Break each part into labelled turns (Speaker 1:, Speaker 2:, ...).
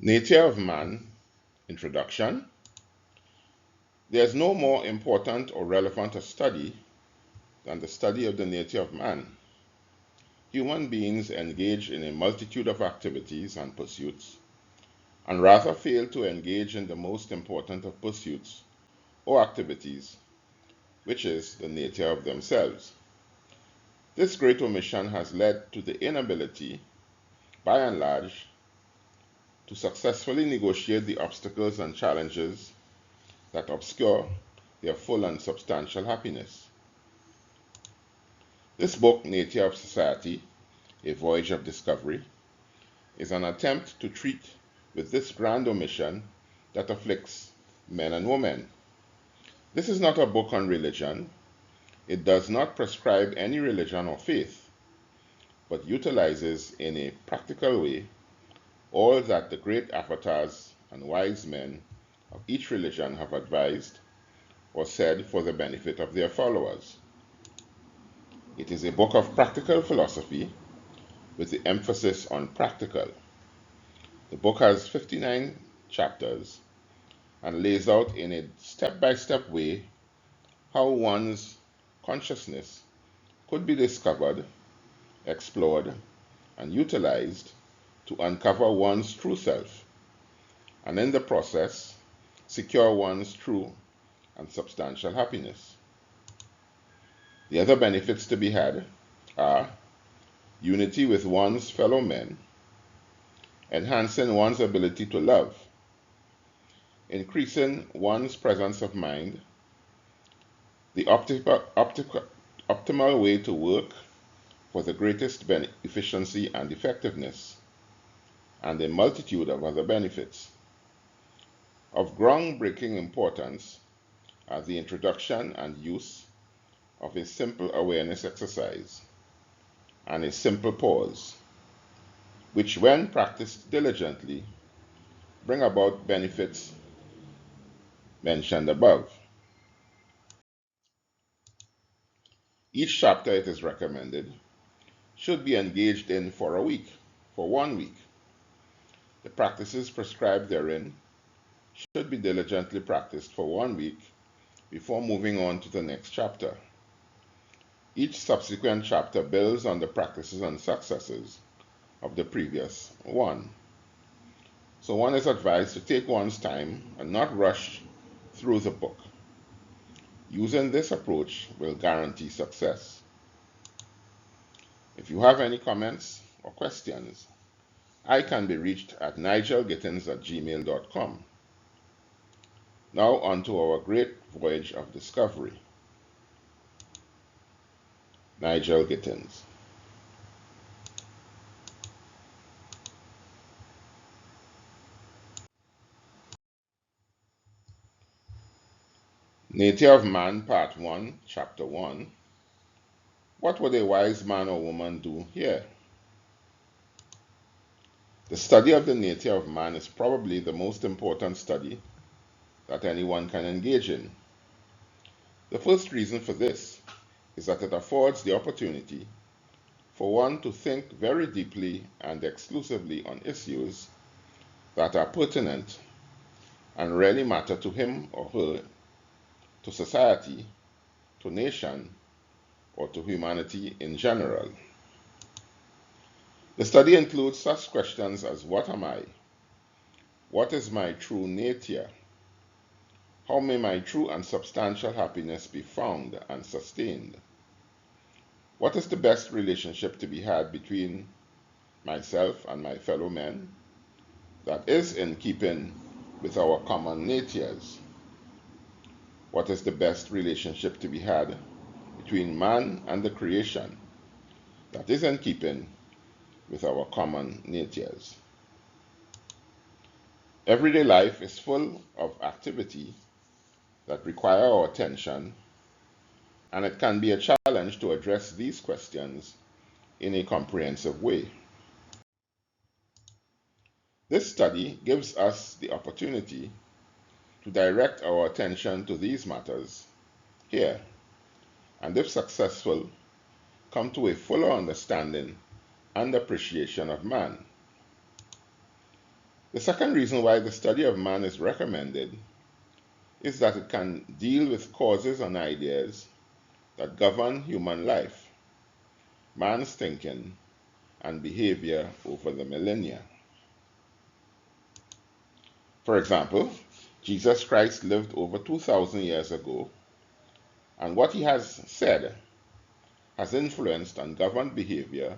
Speaker 1: Nature of Man, Introduction. There is no more important or relevant a study than the study of the nature of man. Human beings engage in a multitude of activities and pursuits, and rather fail to engage in the most important of pursuits or activities, which is the nature of themselves. This great omission has led to the inability, by and large, to successfully negotiate the obstacles and challenges that obscure their full and substantial happiness. This book, Nature of Society, A Voyage of Discovery, is an attempt to treat with this grand omission that afflicts men and women. This is not a book on religion. It does not prescribe any religion or faith, but utilizes in a practical way all that the great avatars and wise men of each religion have advised or said for the benefit of their followers. It is a book of practical philosophy with the emphasis on practical. The book has 59 chapters and lays out in a step-by-step way how one's consciousness could be discovered, explored, and utilized to uncover one's true self, and in the process, secure one's true and substantial happiness. The other benefits to be had are unity with one's fellow men, enhancing one's ability to love, increasing one's presence of mind, the optimal way to work for the greatest efficiency and effectiveness, and a multitude of other benefits. Of groundbreaking importance are the introduction and use of a simple awareness exercise and a simple pause, which, when practiced diligently, bring about benefits mentioned above. Each chapter, it is recommended, should be engaged in for a week, for 1 week. The practices prescribed therein should be diligently practiced for 1 week before moving on to the next chapter. Each subsequent chapter builds on the practices and successes of the previous one. So one is advised to take one's time and not rush through the book. Using this approach will guarantee success. If you have any comments or questions, I can be reached at nigelgittins@gmail.com. Now on to our great voyage of discovery. Nigel Gittins. Nature of Man, Part 1, Chapter 1. What would a wise man or woman do here? The study of the nature of man is probably the most important study that anyone can engage in. The first reason for this is that it affords the opportunity for one to think very deeply and exclusively on issues that are pertinent and really matter to him or her, to society, to nation, or to humanity in general. The study includes such questions as what am I? What is my true nature? How may my true and substantial happiness be found and sustained? What is the best relationship to be had between myself and my fellow men that is in keeping with our common natures? What is the best relationship to be had between man and the creation that is in keeping with our common natures? Everyday life is full of activity that require our attention, and it can be a challenge to address these questions in a comprehensive way. This study gives us the opportunity to direct our attention to these matters here, and if successful, come to a fuller understanding and appreciation of man. The second reason why the study of man is recommended is that it can deal with causes and ideas that govern human life, man's thinking, and behavior over the millennia. For example, Jesus Christ lived over 2,000 years ago, and what he has said has influenced and governed behavior,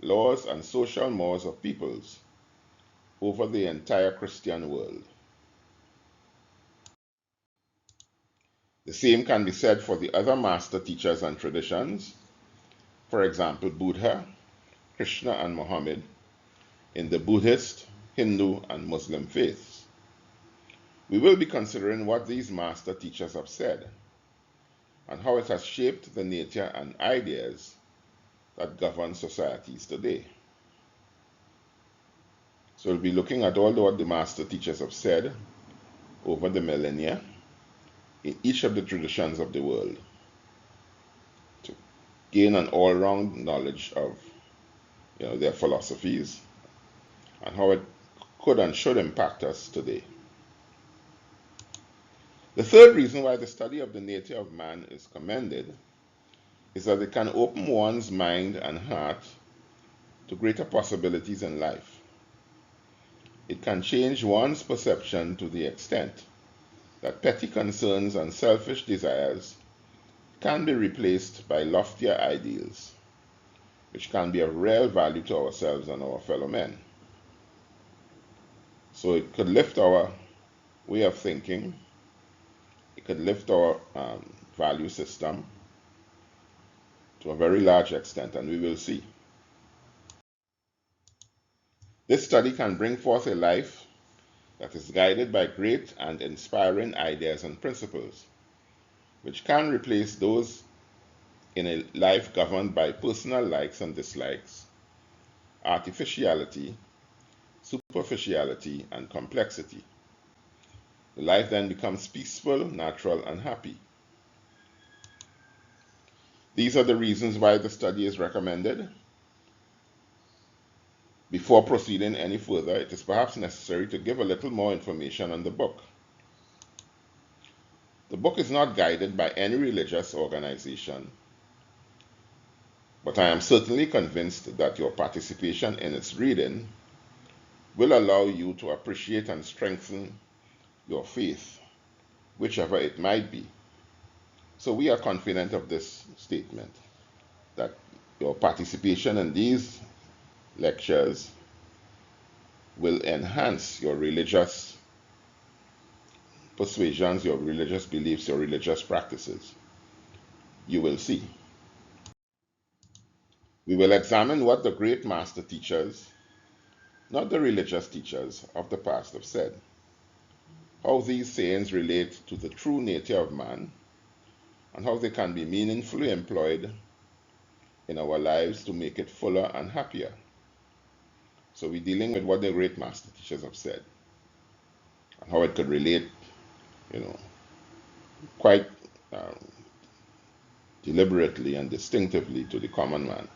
Speaker 1: laws, and social mores of peoples over the entire Christian world. The same can be said for the other master teachers and traditions, for example, Buddha, Krishna, and Muhammad, in the Buddhist, Hindu, and Muslim faiths. We will be considering what these master teachers have said and how it has shaped the nature and ideas that govern societies today. So we'll be looking at all what the master teachers have said over the millennia in each of the traditions of the world to gain an all-round knowledge of their philosophies and how it could and should impact us today. The third reason why the study of the nature of man is commended is that it can open one's mind and heart to greater possibilities in life. It can change one's perception to the extent that petty concerns and selfish desires can be replaced by loftier ideals, which can be of real value to ourselves and our fellow men. So it could lift our way of thinking, it could lift our value system to a very large extent, and we will see. This study can bring forth a life that is guided by great and inspiring ideas and principles, which can replace those in a life governed by personal likes and dislikes, artificiality, superficiality, and complexity. The life then becomes peaceful, natural, and happy. These are the reasons why the study is recommended. Before proceeding any further, it is perhaps necessary to give a little more information on the book. The book is not guided by any religious organization, but I am certainly convinced that your participation in its reading will allow you to appreciate and strengthen your faith, whichever it might be. So we are confident of this statement, that your participation in these lectures will enhance your religious persuasions, your religious beliefs, your religious practices. You will see. We will examine what the great master teachers, not the religious teachers of the past, have said, how these sayings relate to the true nature of man, and how they can be meaningfully employed in our lives to make it fuller and happier. So we're dealing with what the great master teachers have said, and how it could relate, quite deliberately and distinctively to the common man.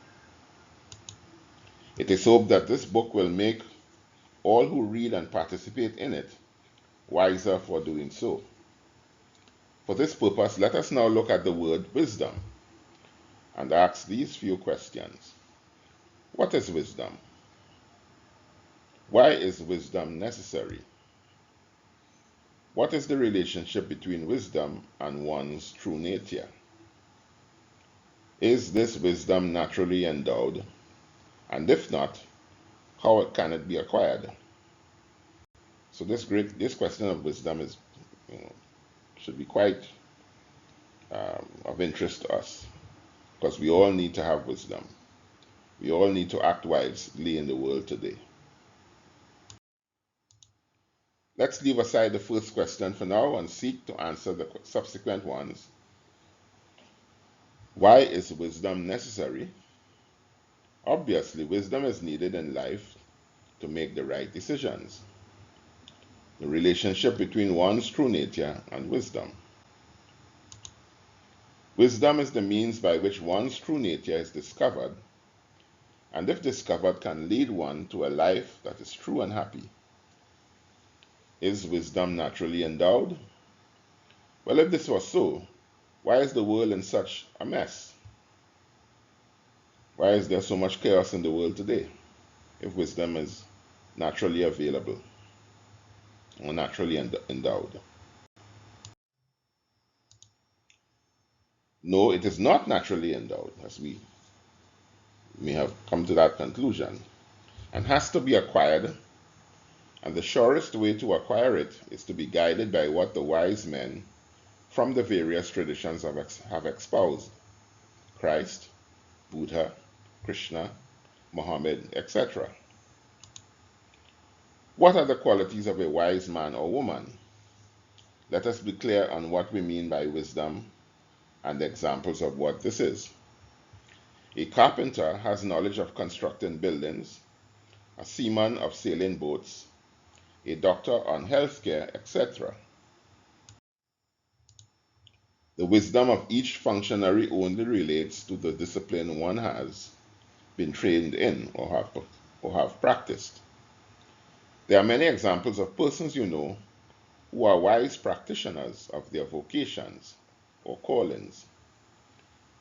Speaker 1: It is hoped that this book will make all who read and participate in it wiser for doing so. For this purpose, let us now look at the word wisdom and ask these few questions. What is wisdom? Why is wisdom necessary? What is the relationship between wisdom and one's true nature? Is this wisdom naturally endowed? And if not, how can it be acquired? So this question of wisdom is, should be quite of interest to us, because we all need to have wisdom. We all need to act wisely in the world today. Let's leave aside the first question for now and seek to answer the subsequent ones. Why is wisdom necessary? Obviously, wisdom is needed in life to make the right decisions. The relationship between one's true nature and wisdom. Wisdom is the means by which one's true nature is discovered, and if discovered, can lead one to a life that is true and happy. Is wisdom naturally endowed? Well, if this was so, why is the world in such a mess? Why is there so much chaos in the world today if wisdom is naturally available or naturally endowed? No, it is not naturally endowed, as we may have come to that conclusion, and has to be acquired, and the surest way to acquire it is to be guided by what the wise men from the various traditions have espoused: Christ, Buddha, Krishna, Muhammad, etc. What are the qualities of a wise man or woman? Let us be clear on what we mean by wisdom and examples of what this is. A carpenter has knowledge of constructing buildings, a seaman of sailing boats, a doctor on healthcare, etc. The wisdom of each functionary only relates to the discipline one has been trained in or have practiced. There are many examples of persons you know who are wise practitioners of their vocations or callings.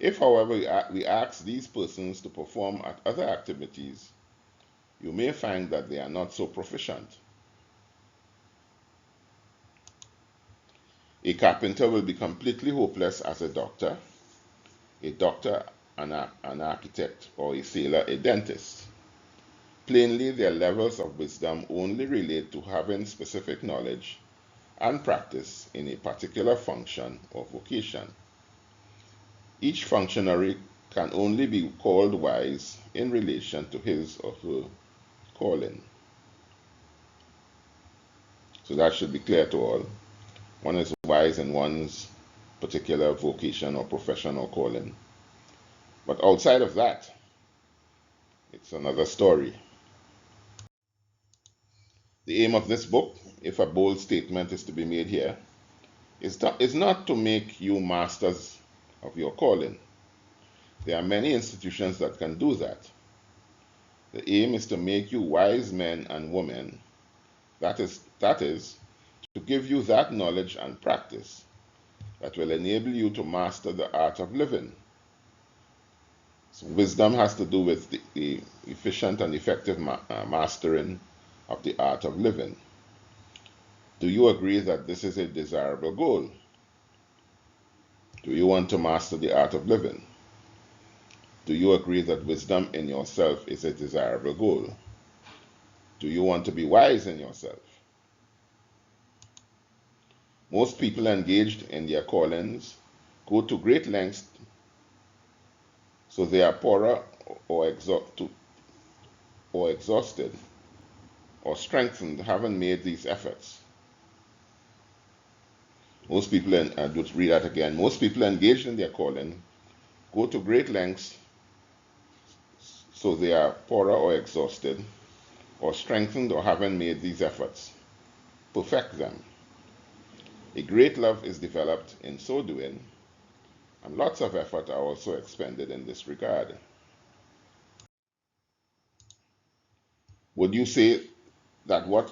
Speaker 1: If, however, we ask these persons to perform at other activities, you may find that they are not so proficient. A carpenter will be completely hopeless as a doctor an architect, or a sailor a dentist. Plainly, their levels of wisdom only relate to having specific knowledge and practice in a particular function or vocation. Each functionary can only be called wise in relation to his or her calling. So that should be clear to all. One is wise in one's particular vocation or profession or calling. But outside of that, it's another story. The aim of this book, if a bold statement is to be made here, is not to make you masters of your calling. There are many institutions that can do that. The aim is to make you wise men and women. That is, to give you that knowledge and practice that will enable you to master the art of living. So wisdom has to do with the efficient and effective mastering of the art of living. Do you agree that this is a desirable goal? Do you want to master the art of living? Do you agree that wisdom in yourself is a desirable goal? Do you want to be wise in yourself? Most people engaged in their callings go to great lengths so they are poorer or exhausted or strengthened haven't made these efforts. Most people, just read that again, most people engaged in their calling go to great lengths so they are poorer or exhausted or strengthened or haven't made these efforts. Perfect them. A great love is developed in so doing, and lots of effort are also expended in this regard. Would you say that would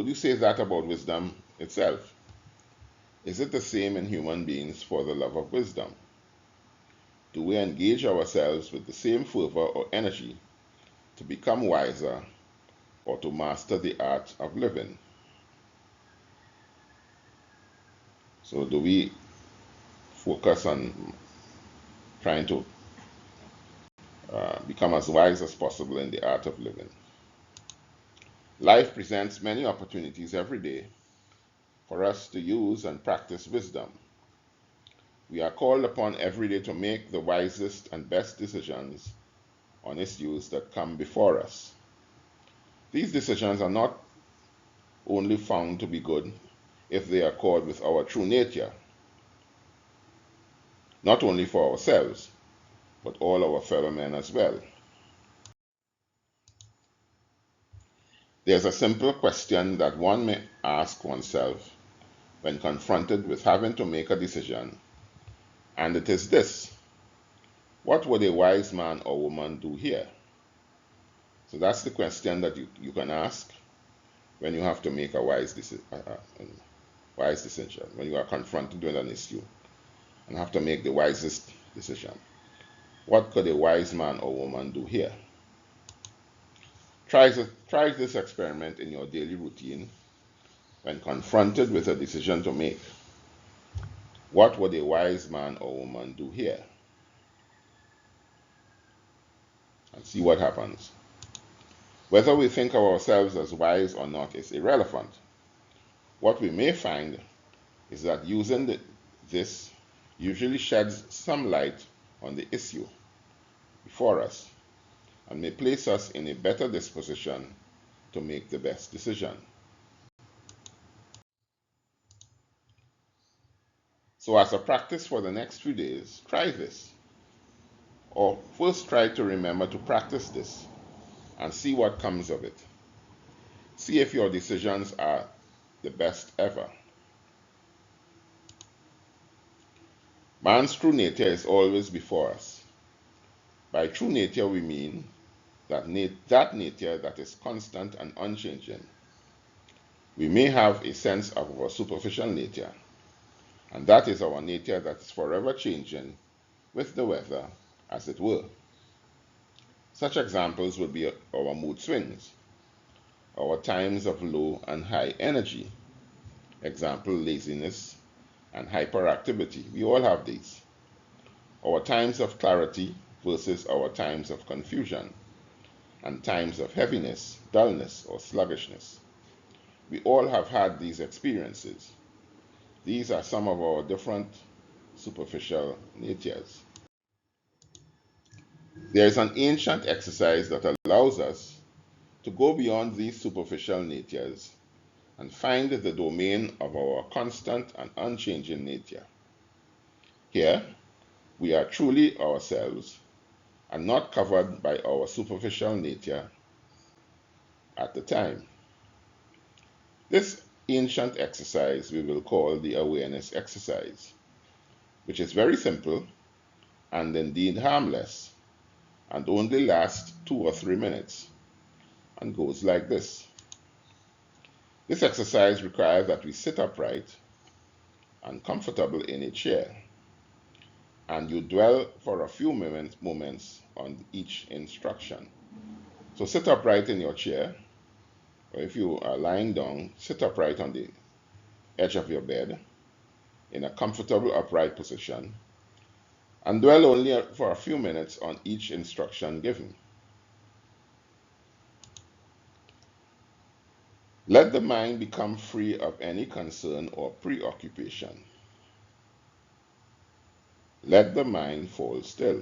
Speaker 1: you say that about wisdom itself? Is it the same in human beings for the love of wisdom? Do we engage ourselves with the same fervor or energy to become wiser or to master the art of living? So do we focus on trying to become as wise as possible in the art of living? Life presents many opportunities every day for us to use and practice wisdom. We are called upon every day to make the wisest and best decisions on issues that come before us. These decisions are not only found to be good if they accord with our true nature, not only for ourselves, but all our fellow men as well. There's a simple question that one may ask oneself when confronted with having to make a decision, and it is this: what would a wise man or woman do here? So that's the question that you can ask. when you have to make a wise decision, when you are confronted with an issue and have to make the wisest decision. What could a wise man or woman do here? Try this experiment in your daily routine when confronted with a decision to make. What would a wise man or woman do here? And see what happens. Whether we think of ourselves as wise or not is irrelevant. What we may find is that using this usually sheds some light on the issue before us and may place us in a better disposition to make the best decision. So as a practice for the next few days, try this. Or first try to remember to practice this and see what comes of it. See if your decisions are the best ever. Man's true nature is always before us. By true nature we mean that nature that is constant and unchanging. We may have a sense of our superficial nature, and that is our nature that is forever changing with the weather, as it were. Such examples would be our mood swings, our times of low and high energy, example, laziness and hyperactivity. We all have these. Our times of clarity versus our times of confusion, and times of heaviness, dullness, or sluggishness. We all have had these experiences. These are some of our different superficial natures. There is an ancient exercise that allows us to go beyond these superficial natures and find the domain of our constant and unchanging nature. Here, we are truly ourselves and not covered by our superficial nature at the time. This ancient exercise we will call the awareness exercise, which is very simple and indeed harmless and only lasts 2 or 3 minutes and goes like this. This exercise requires that we sit upright and comfortable in a chair, and you dwell for a few moments on each instruction. So sit upright in your chair, or if you are lying down, sit upright on the edge of your bed in a comfortable upright position, and dwell only for a few minutes on each instruction given. Let the mind become free of any concern or preoccupation. Let the mind fall still.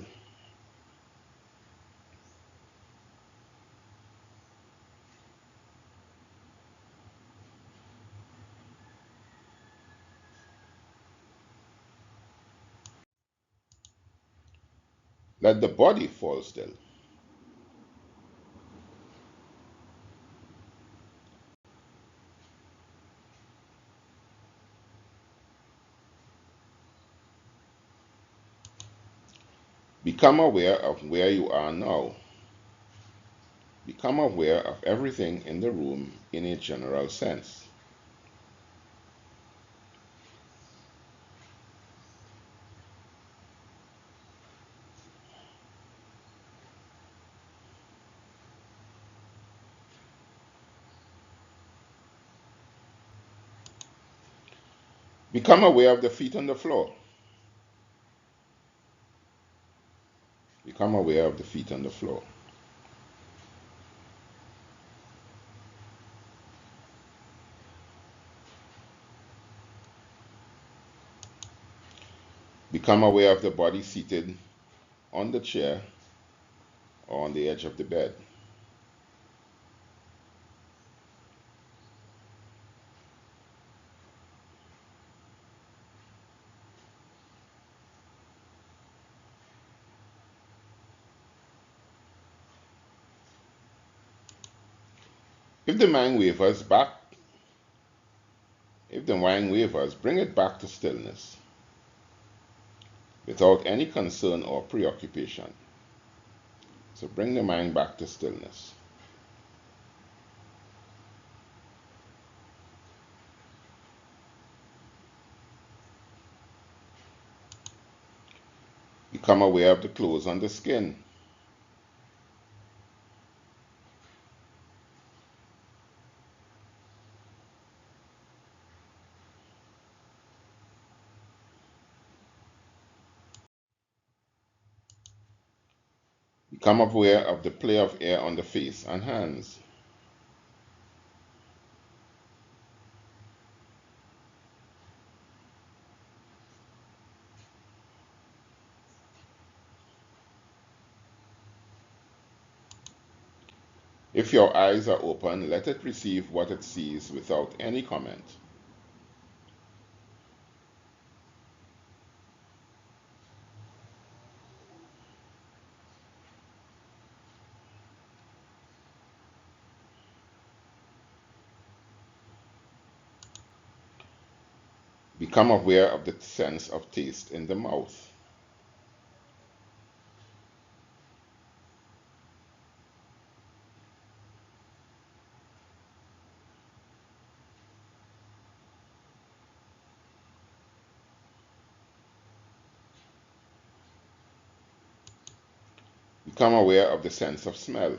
Speaker 1: Let the body fall still. Become aware of where you are now. Become aware of everything in the room in a general sense. Become aware of the feet on the floor. Become aware of the feet on the floor. Become aware of the body seated on the chair or on the edge of the bed. If the mind wavers, bring it back to stillness without any concern or preoccupation. So bring the mind back to stillness. Become aware of the clothes on the skin. Become aware of the play of air on the face and hands. If your eyes are open, let it receive what it sees without any comment. Become aware of the sense of taste in the mouth. Become aware of the sense of smell.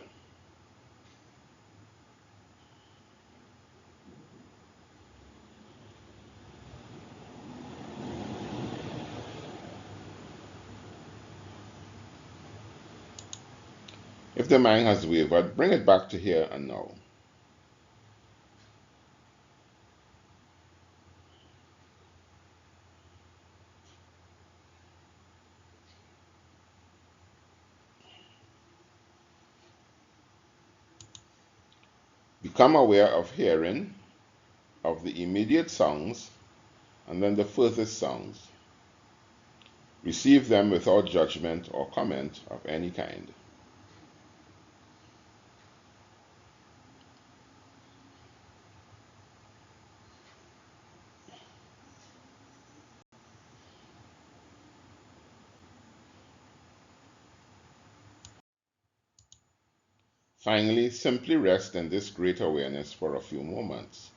Speaker 1: If the mind has wavered, bring it back to here and now. Become aware of hearing, of the immediate sounds, and then the furthest sounds. Receive them without judgment or comment of any kind. Finally, simply rest in this great awareness for a few moments.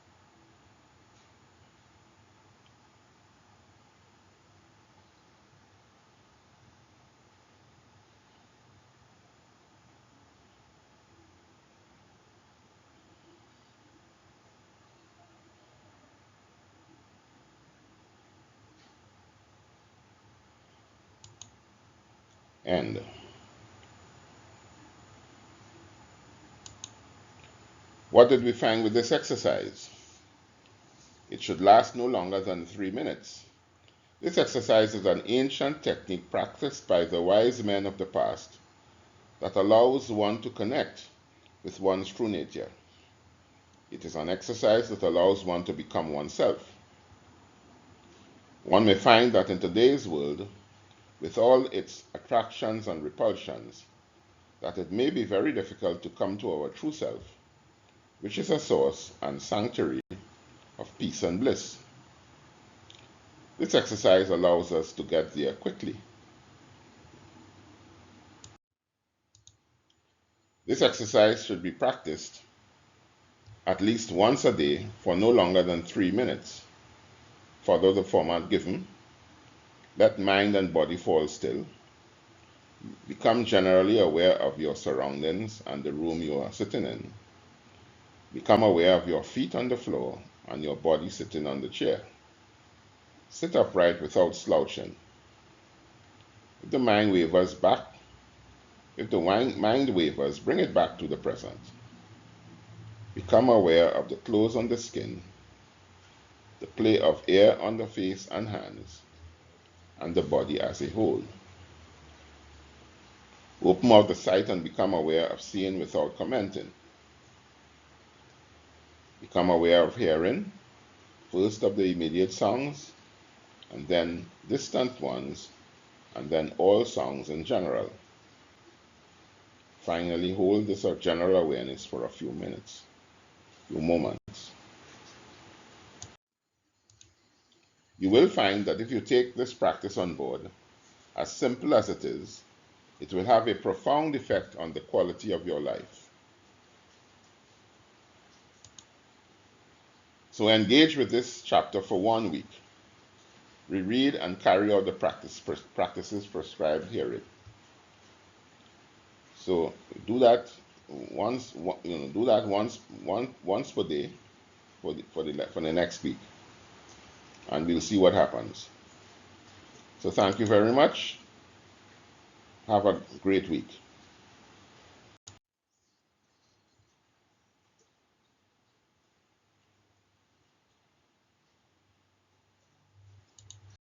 Speaker 1: End. What did we find with this exercise? It should last no longer than 3 minutes. This exercise is an ancient technique practiced by the wise men of the past that allows one to connect with one's true nature. It is an exercise that allows one to become oneself. One may find that in today's world, with all its attractions and repulsions, that it may be very difficult to come to our true self, which is a source and sanctuary of peace and bliss. This exercise allows us to get there quickly. This exercise should be practiced at least once a day for no longer than 3 minutes. Follow the format given. Let mind and body fall still. Become generally aware of your surroundings and the room you are sitting in. Become aware of your feet on the floor and your body sitting on the chair. Sit upright without slouching. If the mind wavers, bring it back to the present. Become aware of the clothes on the skin, the play of air on the face and hands, and the body as a whole. Open out the sight and become aware of seeing without commenting. Become aware of hearing, first of the immediate sounds, and then distant ones, and then all sounds in general. Finally, hold this general awareness for a few moments. You will find that if you take this practice on board, as simple as it is, it will have a profound effect on the quality of your life. So engage with this chapter for 1 week. reread and carry out the practices prescribed herein. So do that once, do that once per day for the next week, and we'll see what happens. So thank you very much. Have a great week.